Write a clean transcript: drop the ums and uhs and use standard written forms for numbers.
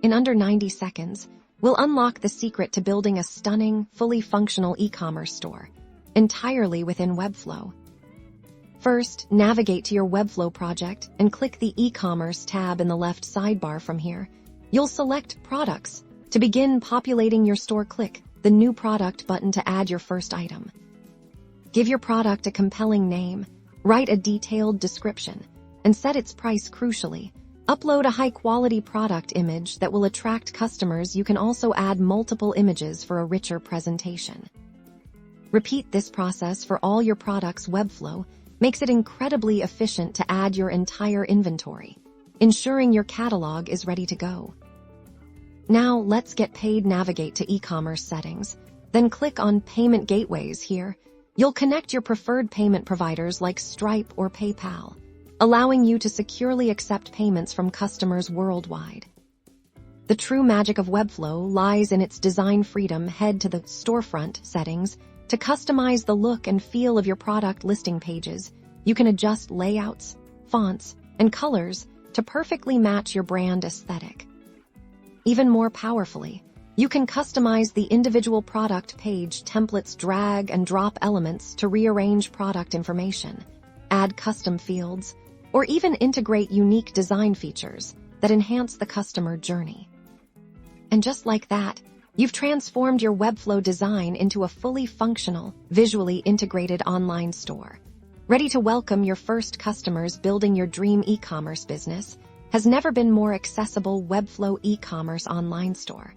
In under 90 seconds, we'll unlock the secret to building a stunning, fully functional e-commerce store, entirely within Webflow. First, navigate to your Webflow project and click the e-commerce tab in the left sidebar. From here, you'll select Products. To begin populating your store, click the New Product button to add your first item. Give your product a compelling name, write a detailed description, and set its price. Crucially, upload a high-quality product image that will attract customers. You can also add multiple images for a richer presentation. Repeat this process for all your products. Webflow makes it incredibly efficient to add your entire inventory, ensuring your catalog is ready to go. Now let's get paid. Navigate to e-commerce settings, then click on Payment Gateways. Here, you'll connect your preferred payment providers like Stripe or PayPal, allowing you to securely accept payments from customers worldwide. The true magic of Webflow lies in its design freedom. Head to the Storefront settings to customize the look and feel of your product listing pages. You can adjust layouts, fonts, and colors to perfectly match your brand aesthetic. Even more powerfully, you can customize the individual product page templates, drag and drop elements to rearrange product information, add custom fields, or even integrate unique design features that enhance the customer journey. And just like that, you've transformed your Webflow design into a fully functional, visually integrated online store, ready to welcome your first customers. Building your dream e-commerce business has never been more accessible. Webflow e-commerce online store.